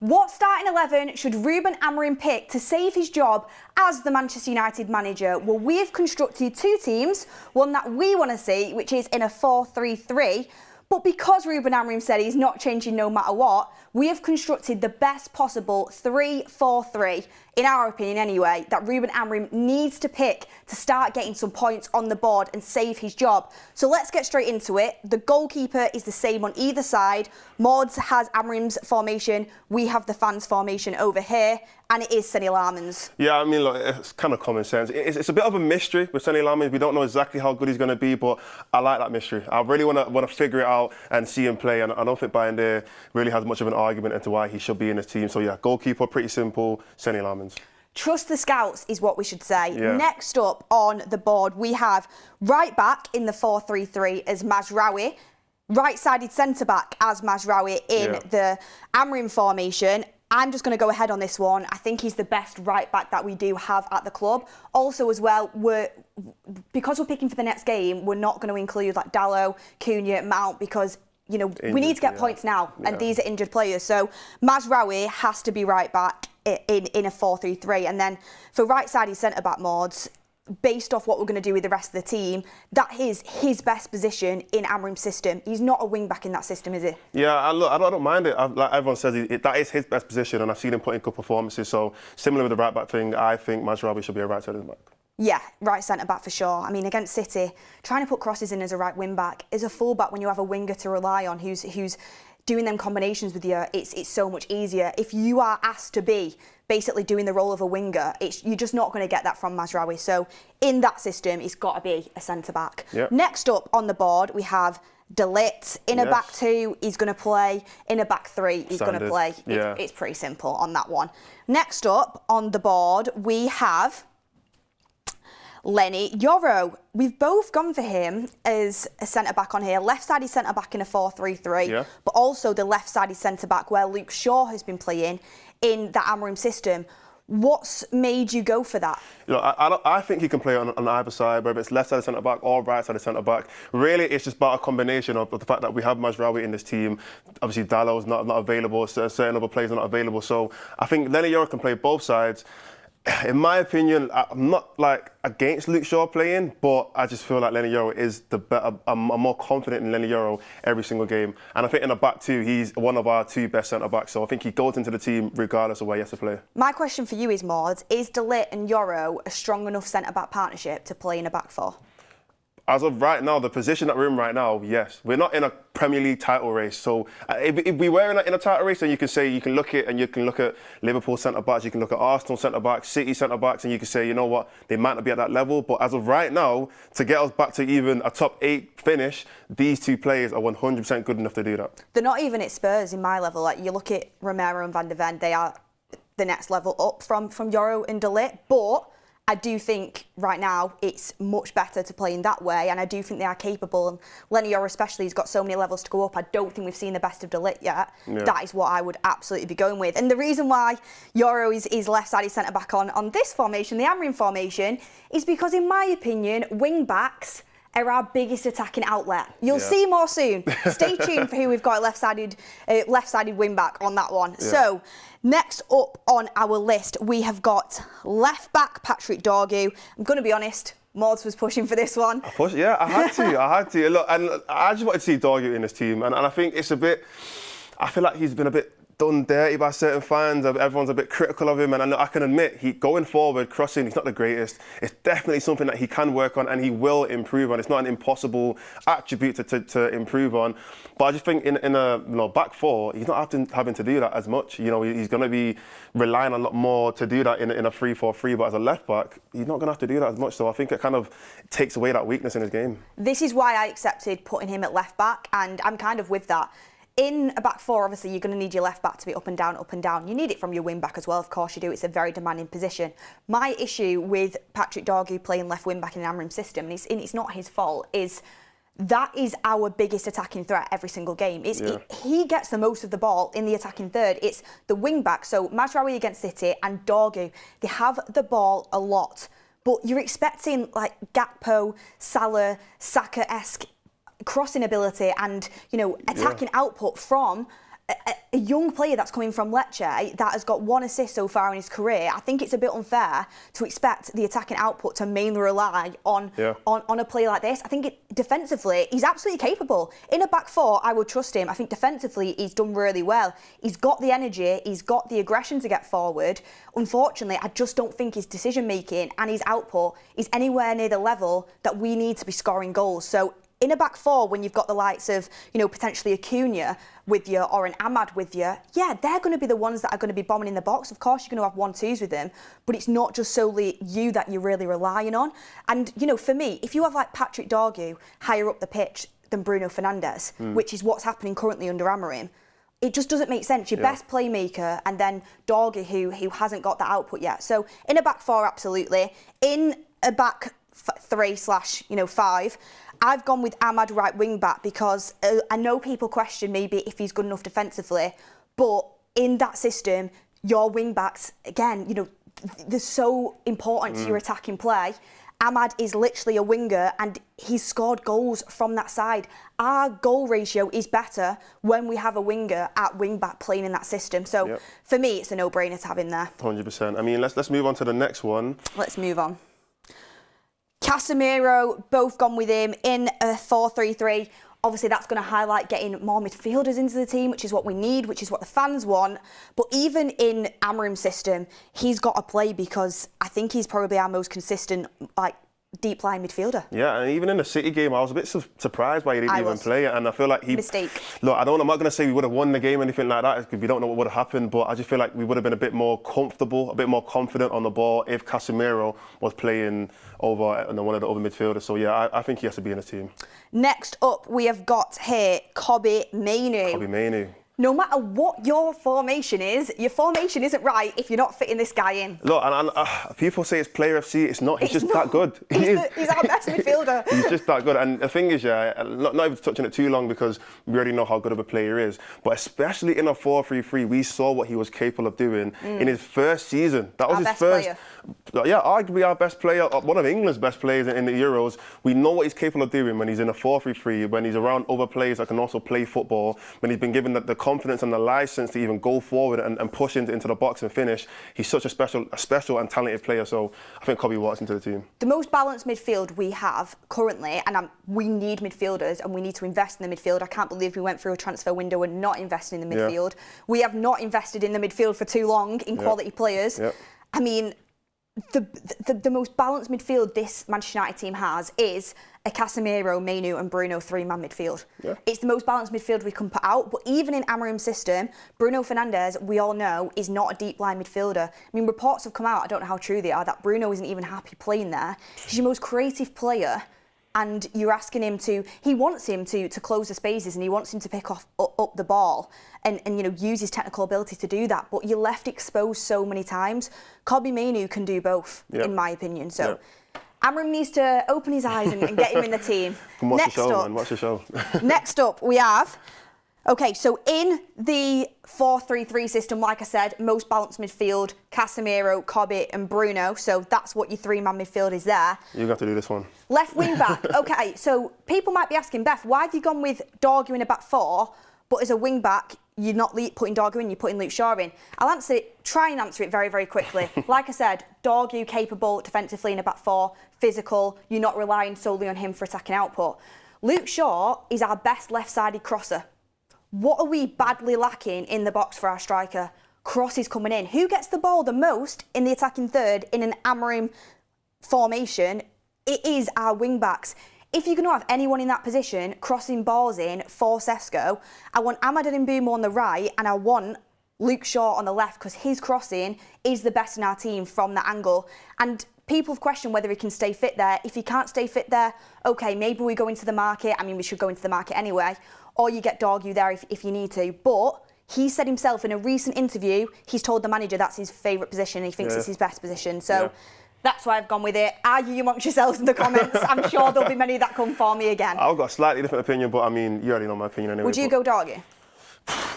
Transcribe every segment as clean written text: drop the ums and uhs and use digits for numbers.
What starting 11 should Ruben Amorim pick to save his job as the Manchester United manager? Well, we have constructed two teams, one that we want to see, which is in a 4-3-3. But because Ruben Amorim said he's not changing no matter what, we have constructed the best possible 3-4-3, in our opinion anyway, that Ruben Amorim needs to pick to start getting some points on the board and save his job. So let's get straight into it. The goalkeeper is the same on either side. Mods has Amorim's formation. We have the fans' formation over here, and it is Senny Laman's. Yeah, I mean, look, it's kind of common sense. It's a bit of a mystery with Senny Laman. We don't know exactly how good he's going to be, but I like that mystery. I really want to figure it out and see him play, and I don't think Bayern there really has much of an argument into why he should be in his team. So yeah, goalkeeper, pretty simple, Senny Laman's. Trust the scouts is what we should say. Yeah. Next up on the board, we have right back in the 4-3-3 as Mazraoui, right-sided centre-back as Mazraoui in the Amorim formation. I'm just going to go ahead on this one. I think he's the best right-back that we do have at the club. Also, as well, because we're picking for the next game, we're not going to include like Dalot, Cunha, Mount, because you know injured, we need to get points now, and these are injured players. So Mazraoui has to be right back in a 4-3-3, and then for right-sided centre-back mods, based off what we're going to do with the rest of the team, that is his best position in Amorim's system. He's not a wing-back in that system, is he? Yeah, I don't mind it. Like everyone says, that is his best position, and I've seen him put in good performances. So similar with the right-back thing, I think Mazraoui should be a right-sided back. Yeah, right centre-back for sure. I mean, against City, trying to put crosses in as a right wing-back, as a full-back when you have a winger to rely on who's doing them combinations with you, it's so much easier. If you are asked to be basically doing the role of a winger, you're just not going to get that from Mazraoui. So in that system, it's got to be a centre-back. Yep. Next up on the board, we have De Ligt. In a back two, he's going to play. In a back three, he's going to play. It's pretty simple on that one. Next up on the board, we have Leny Yoro. We've both gone for him as a centre-back on here. Left-sided centre-back in a 4-3-3, but also the left-sided centre-back where Luke Shaw has been playing in the Amorim system. What's made you go for that? You know, I think he can play on either side, whether it's left-sided centre-back or right-sided centre-back. Really, it's just about a combination of the fact that we have Mazraoui in this team. Obviously, Dalot's not available, certain other players are not available. So I think Leny Yoro can play both sides. In my opinion, I'm not like against Luke Shaw playing, but I just feel like Leny Yoro is the better. I'm more confident in Leny Yoro every single game, and I think in the back two, he's one of our two best centre backs. So I think he goes into the team regardless of where he has to play. My question for you is, Maud, is De Ligt and Yoro a strong enough centre back partnership to play in a back four? As of right now, the position that we're in right now, yes. We're not in a Premier League title race. So if we were in a title race, then you can say, you can look at Liverpool centre-backs, you can look at Arsenal centre-backs, City centre-backs, and you can say, you know what, they might not be at that level. But as of right now, to get us back to even a top 8 finish, these two players are 100% good enough to do that. They're not even at Spurs in my level. Like, you look at Romero and Van de Ven, they are the next level up from Yoro and De Ligt. But I do think right now it's much better to play in that way, and I do think they are capable. And Leny Yoro especially has got so many levels to go up. I don't think we've seen the best of De Ligt yet. Yeah. That is what I would absolutely be going with. And the reason why Yoro is left-sided centre-back on this formation, the Amorim formation, is because, in my opinion, wing-backs are our biggest attacking outlet. You'll see more soon. Stay tuned for who we've got left-sided wing-back on that one. Yeah. So, next up on our list, we have got left-back Patrick Dorgu. I'm going to be honest, Mords was pushing for this one. I had to. Look, and I just wanted to see Dorgu in this team, and I think it's a bit, I feel like he's been a bit done dirty by certain fans. Everyone's a bit critical of him, and I can admit, going forward, crossing, he's not the greatest. It's definitely something that he can work on and he will improve on. It's not an impossible attribute to improve on. But I just think in a back four, he's not having to do that as much. You know, he's going to be relying on a lot more to do that in a 3-4-3. But as a left back, he's not going to have to do that as much. So I think it kind of takes away that weakness in his game. This is why I accepted putting him at left back, and I'm kind of with that. In a back four, obviously, you're going to need your left back to be up and down, up and down. You need it from your wing back as well, of course you do. It's a very demanding position. My issue with Patrick Dorgu playing left wing back in an Amorim system, and it's not his fault, is that is our biggest attacking threat every single game. He gets the most of the ball in the attacking third. It's the wing back, so Mazraoui against City and Dorgu, they have the ball a lot. But you're expecting like Gakpo, Salah, Saka-esque crossing ability and, you know, attacking output from a young player that's coming from Lecce that has got 1 assist so far in his career, I think it's a bit unfair to expect the attacking output to mainly rely on a player like this. I think defensively, he's absolutely capable. In a back four, I would trust him. I think defensively, he's done really well. He's got the energy, he's got the aggression to get forward. Unfortunately, I just don't think his decision-making and his output is anywhere near the level that we need to be scoring goals. So in a back four, when you've got the likes of, potentially Acuna with you or an Ahmad with you, yeah, they're going to be the ones that are going to be bombing in the box. Of course, you're going to have 1-2s with them, but it's not just solely you that you're really relying on. And, for me, if you have like Patrick Dorgu higher up the pitch than Bruno Fernandes, which is what's happening currently under Amorim, it just doesn't make sense. Your best playmaker and then Dorgu who hasn't got that output yet. So in a back four, absolutely. In a back 3/5, I've gone with Ahmad right wing back because I know people question maybe if he's good enough defensively, but in that system, your wing backs, again, they're so important to your attacking play. Ahmad is literally a winger and he's scored goals from that side. Our goal ratio is better when we have a winger at wing back playing in that system. So for me, it's a no-brainer to have him there. 100%. I mean, let's move on to the next one. Let's move on. Casemiro, both gone with him in a 4-3-3. Obviously, that's going to highlight getting more midfielders into the team, which is what we need, which is what the fans want. But even in Amorim's system, he's got to play because I think he's probably our most consistent, deep line midfielder. Yeah, and even in the City game, I was a bit surprised why he didn't even play it, and I feel like Mistake. Look, I'm not going to say we would have won the game or anything like that because we don't know what would have happened, but I just feel like we would have been a bit more comfortable, a bit more confident on the ball if Casemiro was playing over one of the other midfielders. So yeah, I think he has to be in the team. Next up, we have got here Kobbie Mainoo. No matter what your formation is, your formation isn't right if you're not fitting this guy in. Look, and people say it's player FC. It's not. He's just that good. He's our best midfielder. He's just that good. And the thing is, not even touching it too long because we already know how good of a player he is. But especially in a 4-3-3, we saw what he was capable of doing in his first season. That was his first. Player. Yeah, arguably our best player, one of England's best players in the Euros. We know what he's capable of doing when he's in a 4-3-3, when he's around other players that can also play football, when he's been given the confidence and the license to even go forward and push into the box and finish. He's such a special and talented player. So I think Kobbie walks into the team. The most balanced midfield we have currently, and we need midfielders and we need to invest in the midfield. I can't believe we went through a transfer window and not investing in the midfield. We have not invested in the midfield for too long in quality players. I mean, the most balanced midfield this Manchester United team has is a Casemiro, Mainoo and Bruno 3-man midfield. It's the most balanced midfield we can put out, but even in Amorim's system, Bruno Fernandes, we all know, is not a deep line midfielder. I mean, reports have come out, I don't know how true they are, that Bruno isn't even happy playing there. He's your most creative player, and you're asking him he wants him to close the spaces and he wants him to pick up the ball and use his technical ability to do that, but you're left exposed so many times. Kobbie Mainoo can do both, in my opinion. So Amorim needs to open his eyes and get him in the team. Watch the show. Next up, we have... Okay, so in the 4-3-3 system, like I said, most balanced midfield, Casemiro, Kobbie and Bruno. So that's what your 3-man midfield is there. You have to do this one. Left wing back. Okay, so people might be asking, Beth, why have you gone with Dorgu in a back four, but as a wing back, you're not putting Dorgu in, you're putting Luke Shaw in? I'll try and answer it very, very quickly. Like I said, Dorgu capable defensively in a back four, physical, you're not relying solely on him for attacking output. Luke Shaw is our best left-sided crosser. What are we badly lacking in the box for our striker? Crosses coming in. Who gets the ball the most in the attacking third in an Amorim formation? It is our wing-backs. If you're going to have anyone in that position crossing balls in for Sesko, I want Amad Mbeumo on the right and I want Luke Shaw on the left because his crossing is the best in our team from that angle. And people have questioned whether he can stay fit there. If he can't stay fit there, okay, maybe we go into the market. I mean, we should go into the market anyway. Or you get Dorgu there if you need to. But he said himself in a recent interview, he's told the manager that's his favourite position. He thinks it's his best position. So that's why I've gone with it. Argue amongst yourselves in the comments. I'm sure there'll be many that come for me again. I've got a slightly different opinion, but I mean, you already know my opinion anyway. Would you go Dorgu?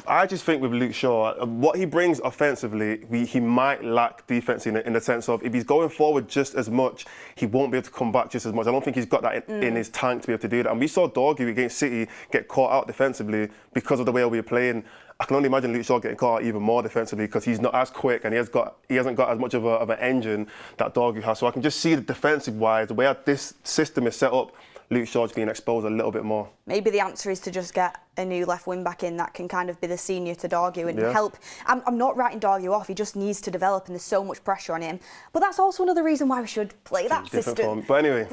I just think with Luke Shaw, what he brings offensively, he might lack defense in the sense of if he's going forward just as much, he won't be able to come back just as much. I don't think he's got that in his tank to be able to do that. And we saw Dorgu against City get caught out defensively because of the way we were playing. I can only imagine Luke Shaw getting caught out even more defensively because he's not as quick and he hasn't got as much of an engine that Dorgu has. So I can just see the defensive-wise, the way this system is set up, Luke Shaw's being exposed a little bit more. Maybe the answer is to just get a new left wing back in that can kind of be the senior to Dorgu and help. I'm not writing Dorgu off, he just needs to develop and there's so much pressure on him. But that's also another reason why we should play that system. But anyway,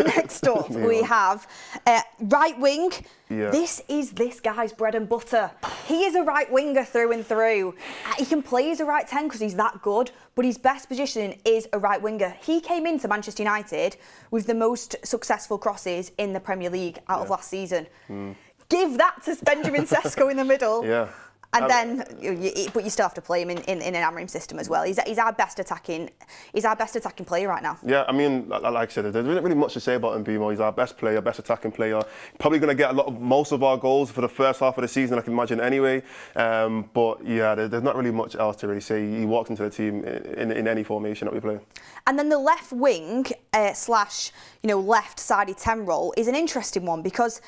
next up we have right wing. Yeah. This is this guy's bread and butter. He is a right winger through and through. He can play as a right 10 because he's that good, but his best position is a right winger. He came into Manchester United with the most successful crosses in the Premier League out of last season. Give that to Benjamin Sesko in the middle. Yeah. And then, but you still have to play him in an Amorim system as well. He's our best attacking player right now. Yeah, I mean, like I said, there isn't really much to say about Mbeumo. He's our best player, best attacking player. Probably going to get most of our goals for the first half of the season, I can imagine anyway. But yeah, there's not really much else to really say. He walked into the team in any formation that we play. And then the left wing slash left-sided 10 role is an interesting one because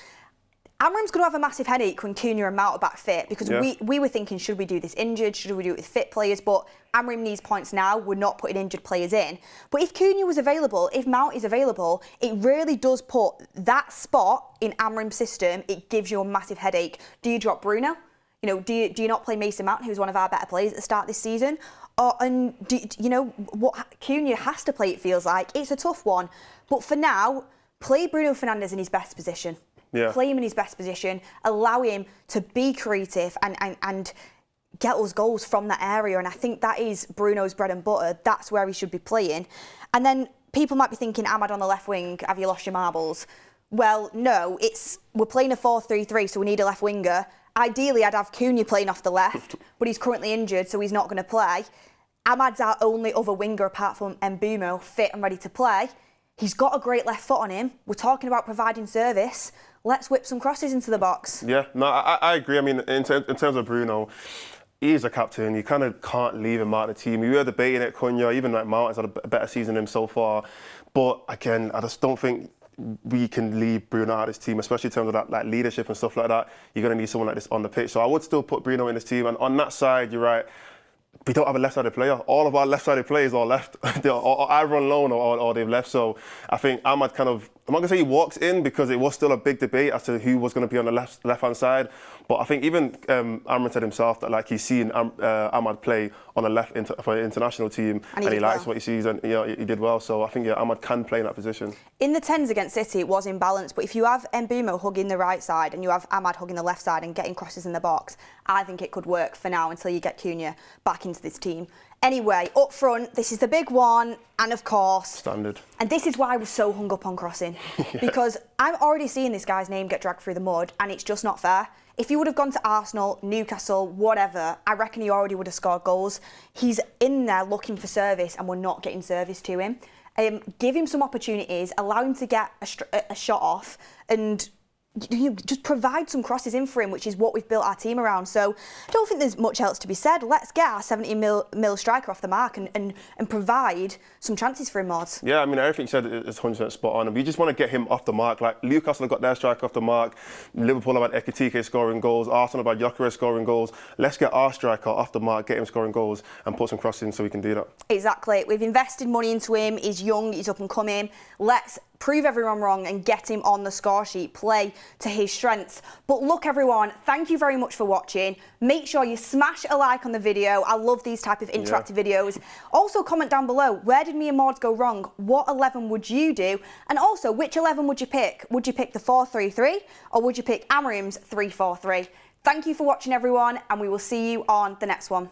Amorim's going to have a massive headache when Cunha and Mount are back fit because we were thinking, should we do this injured? Should we do it with fit players? But Amorim needs points now. We're not putting injured players in. But if Cunha was available, if Mount is available, it really does put that spot in Amorim's system. It gives you a massive headache. Do you drop Bruno? Do you not play Mason Mount, who's one of our better players at the start of this season? And what Cunha has to play, it feels like. It's a tough one. But for now, play Bruno Fernandes in his best position. Yeah. Play him in his best position, allow him to be creative and get us goals from that area. And I think that is Bruno's bread and butter. That's where he should be playing. And then people might be thinking, Ahmad on the left wing, have you lost your marbles? Well, no, we're playing a 4-3-3, so we need a left winger. Ideally, I'd have Cunha playing off the left, but he's currently injured, so he's not going to play. Ahmad's our only other winger apart from Mbeumo, fit and ready to play. He's got a great left foot on him. We're talking about providing service. Let's whip some crosses into the box. Yeah, no, I agree. I mean, in terms of Bruno, he's a captain. You kind of can't leave him out of the team. We were debating it, Cunha, even like Mount has had a better season than him so far. But again, I just don't think we can leave Bruno out of this team, especially in terms of that like leadership and stuff like that. You're going to need someone like this on the pitch. So I would still put Bruno in this team. And on that side, you're right, we don't have a left-sided player. All of our left-sided players are left. They're either on loan or they've left. So I think Ahmad kind of, I'm not going to say he walks in because it was still a big debate as to who was going to be on the left-hand side. But I think even Amrin said himself that like he's seen Ahmad play on the left for the international team and he likes what he sees and he did well. So I think Ahmad can play in that position. In the 10s against City, it was imbalanced. But if you have Mbeumo hugging the right side and you have Ahmad hugging the left side and getting crosses in the box, I think it could work for now until you get Cunha back into this team. Anyway, up front, this is the big one, and of course... Standard. And this is why I was so hung up on crossing. Because I'm already seeing this guy's name get dragged through the mud, and it's just not fair. If he would have gone to Arsenal, Newcastle, whatever, I reckon he already would have scored goals. He's in there looking for service, and we're not getting service to him. Give him some opportunities, allow him to get a shot off, and... just provide some crosses in for him, which is what we've built our team around. So I don't think there's much else to be said. Let's get our 70 mil striker off the mark and provide some chances for him, Mods. Yeah, I mean, everything you said is 100% spot on. And we just want to get him off the mark. Like, Newcastle have got their striker off the mark. Liverpool have had Ekitike scoring goals. Arsenal have had Gyökeres scoring goals. Let's get our striker off the mark, get him scoring goals and put some crosses in so we can do that. Exactly. We've invested money into him. He's young, he's up and coming. Let's prove everyone wrong and get him on the score sheet, play to his strengths. But look, everyone, thank you very much for watching. Make sure you smash a like on the video. I love these type of interactive videos. Also comment down below, where did me and Maud go wrong? What 11 would you do? And also, which 11 would you pick? Would you pick the 4-3-3 or would you pick Amorim's 3-4-3? Thank you for watching, everyone, and we will see you on the next one.